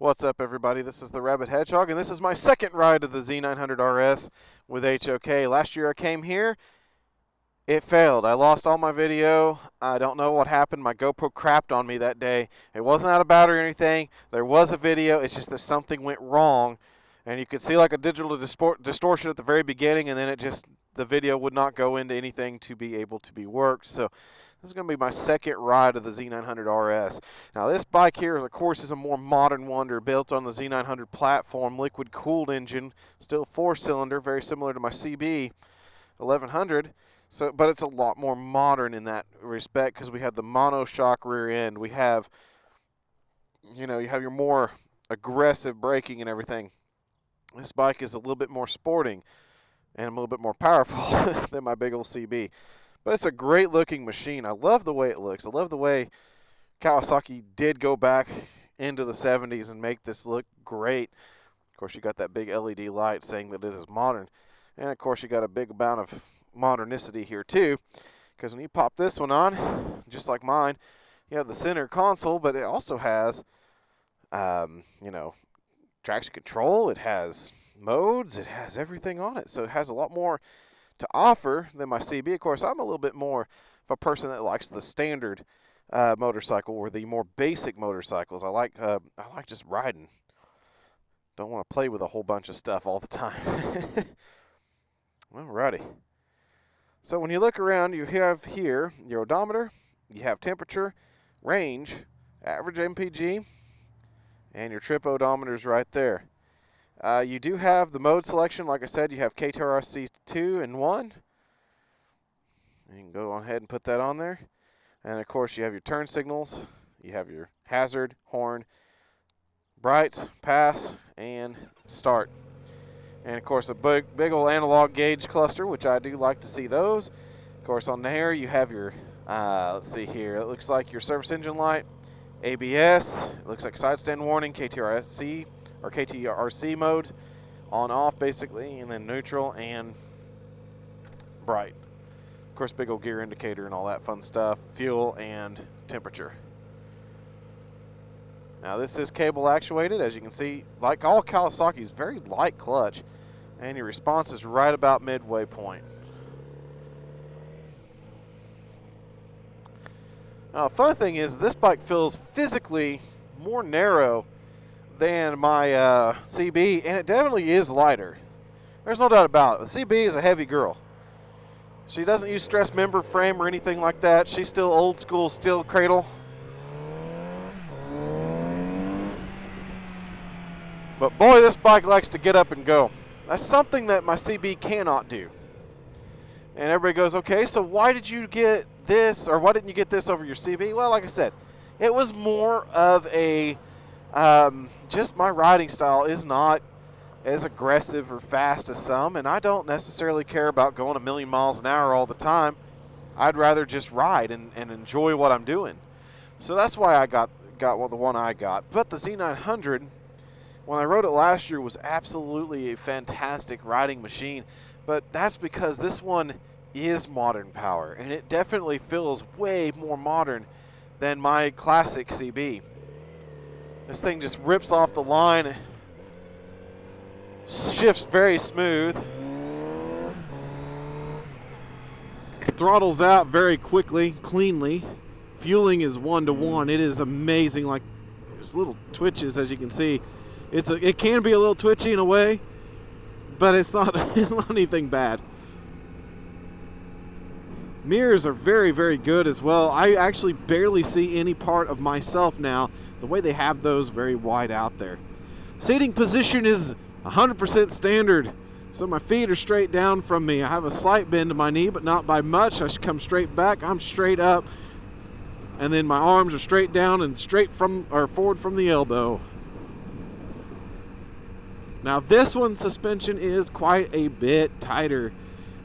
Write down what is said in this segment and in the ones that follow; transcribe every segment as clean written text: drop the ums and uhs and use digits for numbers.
What's up, everybody? This is the Rabid Hedgehog, and this is my second ride of the Z900RS with HOK. Last year I came here, it failed. I lost all my video. I don't know what happened. My GoPro crapped on me that day. It wasn't out of battery or anything. There was a video. It's just that something went wrong, and you could see like a digital distortion at the very beginning, and then the video would not go into anything to be able to be worked. So this is going to be my second ride of the Z900RS. Now this bike here, of course, is a more modern wonder, built on the Z900 platform, liquid-cooled engine, still 4-cylinder, very similar to my CB 1100. So, but it's a lot more modern in that respect because we have the monoshock rear end. We have, you have your more aggressive braking and everything. This bike is a little bit more sporting and a little bit more powerful than my big old CB. But it's a great looking machine. I love the way it looks. I love the way Kawasaki did go back into the 70s and make this look great. Of course, you got that big LED light saying that it is modern. And of course, you got a big amount of modernicity here too. Because when you pop this one on, just like mine, you have the center console, but it also has, traction control. It has modes. It has everything on it. So it has a lot more to offer than my CB. Of course, I'm a little bit more of a person that likes the standard motorcycle or the more basic motorcycles. I like just riding. Don't want to play with a whole bunch of stuff all the time. Alrighty. So when you look around, you have here your odometer, you have temperature, range, average MPG, and your trip odometers right there. You do have the mode selection. Like I said, you have KTRC 2 and 1. You can go on ahead and put that on there. And, of course, you have your turn signals. You have your hazard, horn, brights, pass, and start. And, of course, a big old analog gauge cluster, which I do like to see those. Of course, on there you have your, let's see here, it looks like your service engine light, ABS, it looks like side stand warning, KTRC mode, on off basically, and then neutral and bright. Of course, big old gear indicator and all that fun stuff, fuel and temperature. Now this is cable actuated, as you can see, like all Kawasaki's, very light clutch, and your response is right about midway point. Now the fun thing is this bike feels physically more narrow than my CB, and it definitely is lighter. There's no doubt about it. The CB is a heavy girl. She doesn't use stress member frame or anything like that. She's still old school steel cradle. But boy, this bike likes to get up and go. That's something that my CB cannot do. And everybody goes, okay, so why did you get this, or why didn't you get this over your CB? Well, like I said, it was more of a just my riding style is not as aggressive or fast as some, and I don't necessarily care about going a million miles an hour all the time. I'd rather just ride and enjoy what I'm doing. So that's why I got the one I got. But the Z900, when I rode it last year, was absolutely a fantastic riding machine. But that's because this one is modern power, and it definitely feels way more modern than my classic CB. This thing just rips off the line, shifts very smooth, throttles out very quickly, cleanly. Fueling is 1-to-1. It is amazing. Like, there's little twitches, as you can see. It can be a little twitchy in a way, but it's not anything bad. Mirrors are very, very good as well. I actually barely see any part of myself now, the way they have those very wide out there. Seating position is 100% standard, so my feet are straight down from me. I have a slight bend to my knee, but not by much. I should come straight back. I'm straight up, and then my arms are straight down and straight forward from the elbow. Now this one's suspension is quite a bit tighter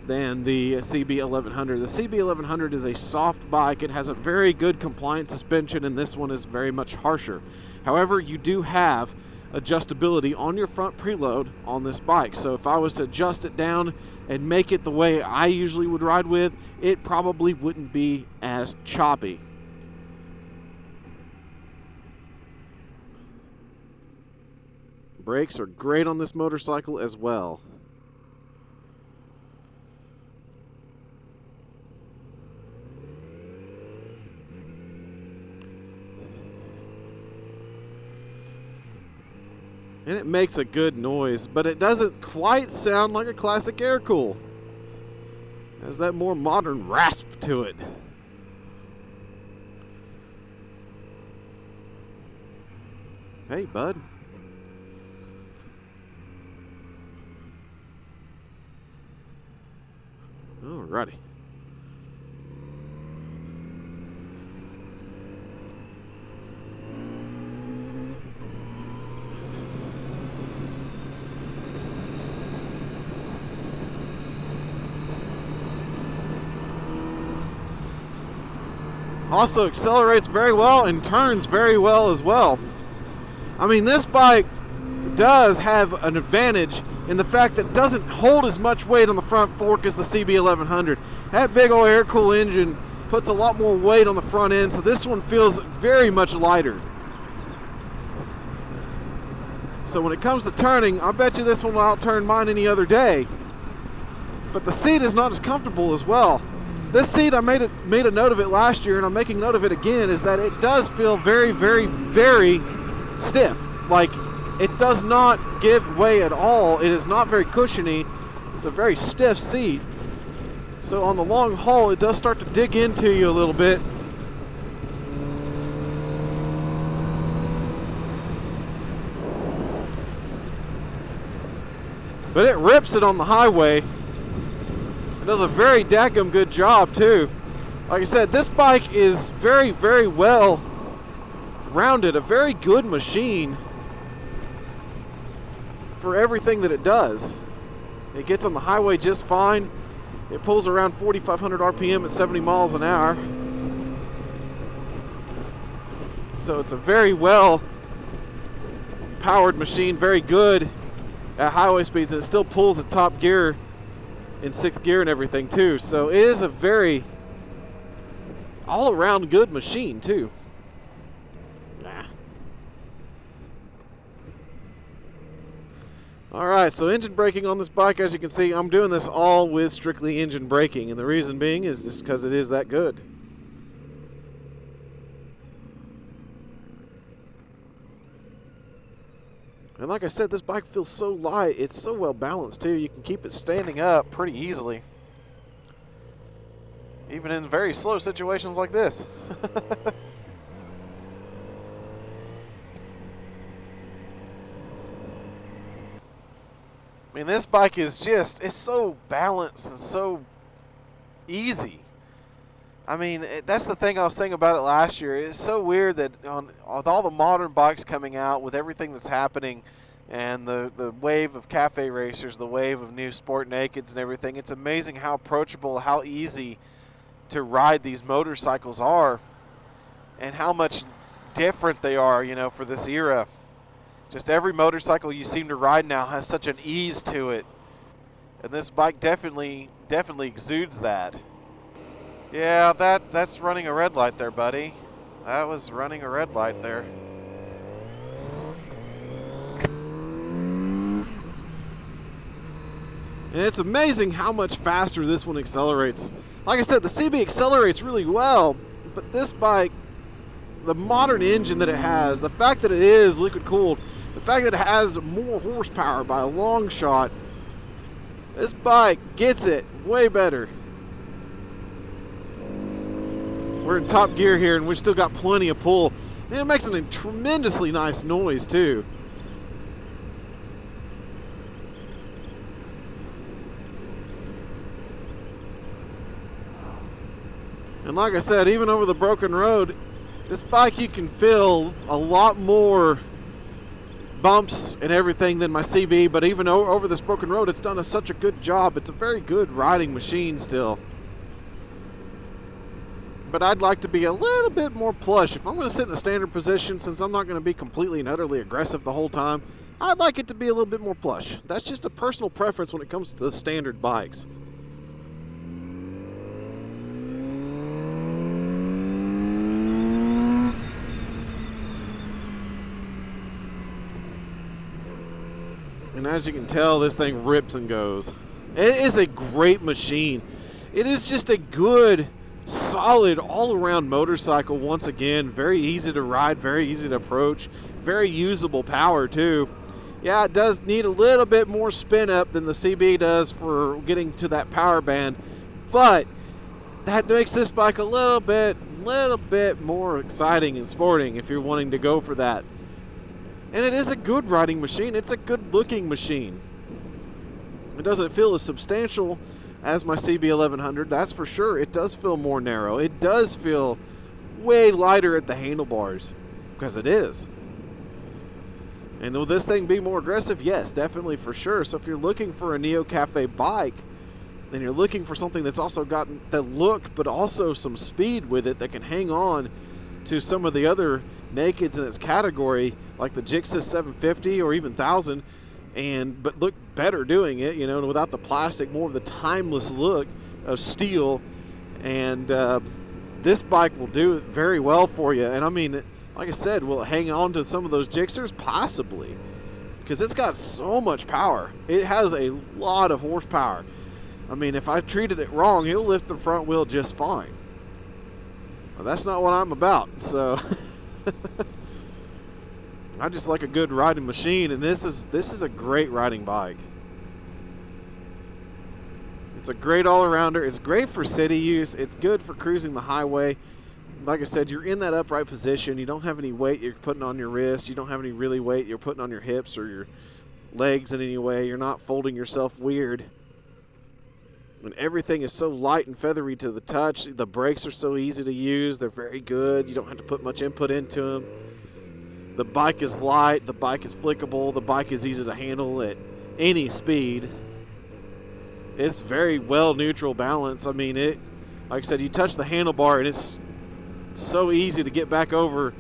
than the CB 1100. The CB 1100 is a soft bike. It has a very good compliant suspension, and this one is very much harsher. However, you do have adjustability on your front preload on this bike. So if I was to adjust it down and make it the way I usually would ride with, it probably wouldn't be as choppy. Brakes are great on this motorcycle as well. And it makes a good noise, but it doesn't quite sound like a classic air-cool. It has that more modern rasp to it. Hey, bud. Alrighty. Also accelerates very well and turns very well as well. I mean, this bike does have an advantage in the fact that it doesn't hold as much weight on the front fork as the CB1100. That big old air-cooled engine puts a lot more weight on the front end, so this one feels very much lighter. So when it comes to turning, I bet you this one will out-turn mine any other day. But the seat is not as comfortable as well. This seat, I made a note of it last year, and I'm making note of it again, is that it does feel very, very, very stiff. Like, it does not give way at all. It is not very cushiony. It's a very stiff seat. So on the long haul, it does start to dig into you a little bit. But it rips it on the highway. It does a very daggum good job too. Like I said, this bike is very, very well rounded. A very good machine for everything that it does. It gets on the highway just fine. It pulls around 4,500 RPM at 70 miles an hour. So it's a very well powered machine, very good at highway speeds, and it still pulls at top gear in 6th gear and everything too. So it is a very all around good machine too. Alright, so engine braking on this bike, as you can see, I'm doing this all with strictly engine braking, and the reason being is just because it is that good. And like I said, this bike feels so light, it's so well balanced too, you can keep it standing up pretty easily. Even in very slow situations like this. I mean, this bike is just, it's so balanced and so easy. I mean, that's the thing I was saying about it last year. It's so weird that with all the modern bikes coming out, with everything that's happening, and the wave of cafe racers, the wave of new sport nakeds and everything, it's amazing how approachable, how easy to ride these motorcycles are, and how much different they are, you know, for this era. Just every motorcycle you seem to ride now has such an ease to it. And this bike definitely exudes that. Yeah, that's running a red light there, buddy. That was running a red light there. And it's amazing how much faster this one accelerates. Like I said, the CB accelerates really well, but this bike, the modern engine that it has, the fact that it is liquid cooled, the fact that it has more horsepower by a long shot, this bike gets it way better. We're in top gear here and we still got plenty of pull. And it makes a tremendously nice noise too. And like I said, even over the broken road, this bike you can feel a lot more bumps and everything than my CB, but even over this broken road, it's done such a good job. It's a very good riding machine still. But I'd like to be a little bit more plush. If I'm going to sit in a standard position, since I'm not going to be completely and utterly aggressive the whole time, I'd like it to be a little bit more plush. That's just a personal preference when it comes to the standard bikes. And as you can tell, this thing rips and goes. It is a great machine. It is just a good, solid, all-around motorcycle. Once again, very easy to ride, very easy to approach, very usable power too. Yeah, it does need a little bit more spin up than the CB does for getting to that power band, but that makes this bike a little bit more exciting and sporting if you're wanting to go for that. And it is a good riding machine. It's a good looking machine. It doesn't feel as substantial as my CB 1100, that's for sure. It does feel more narrow. It does feel way lighter at the handlebars, because it is. And will this thing be more aggressive? Yes, definitely, for sure. So if you're looking for a Neo Cafe bike, and you're looking for something that's also got the look, but also some speed with it that can hang on to some of the other nakeds in its category, like the Jixus 750 or even 1000, but look better doing it, you know, without the plastic, more of the timeless look of steel. And this bike will do it very well for you. And I mean, like I said, will it hang on to some of those Jixers? Possibly, because it's got so much power. It has a lot of horsepower. I mean, if I treated it wrong, he'll lift the front wheel just fine. Well, that's not what I'm about, so I just like a good riding machine, and this is a great riding bike. It's a great all-arounder. It's great for city use. It's good for cruising the highway. Like I said, you're in that upright position. You don't have any weight you're putting on your wrist. You don't have any really weight you're putting on your hips or your legs in any way. You're not folding yourself weird. And everything is so light and feathery to the touch. The brakes are so easy to use. They're very good. You don't have to put much input into them. The bike is light. The bike is flickable. The bike is easy to handle at any speed. It's very well neutral balance. I mean, like I said, you touch the handlebar and it's so easy to get back over.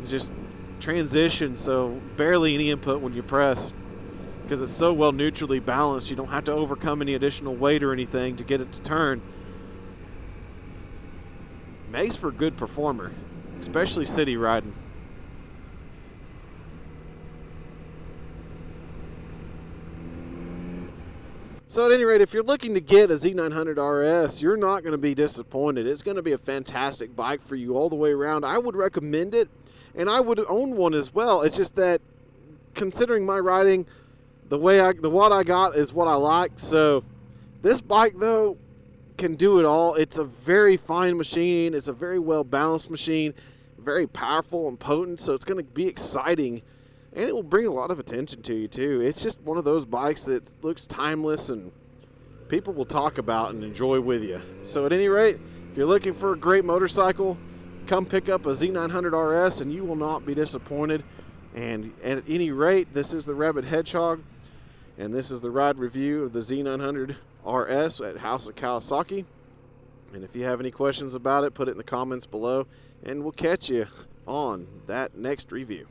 It's just transition, so barely any input when you press, because it's so well neutrally balanced. You don't have to overcome any additional weight or anything to get it to turn. Makes for a good performer, especially city riding. So at any rate, if you're looking to get a Z900RS, you're not going to be disappointed. It's going to be a fantastic bike for you all the way around. I would recommend it, and I would own one as well. It's just that, considering my riding, what I got is what I like. So this bike, though, can do it all. It's a very fine machine. It's a very well balanced machine, very powerful and potent. So it's going to be exciting, and it will bring a lot of attention to you too. It's just one of those bikes that looks timeless and people will talk about and enjoy with you. So at any rate, if you're looking for a great motorcycle, come pick up a Z900RS and you will not be disappointed. And at any rate, this is the Rabid Hedgehog, and this is the ride review of the Z900RS at House of Kawasaki. And if you have any questions about it, put it in the comments below, and we'll catch you on that next review.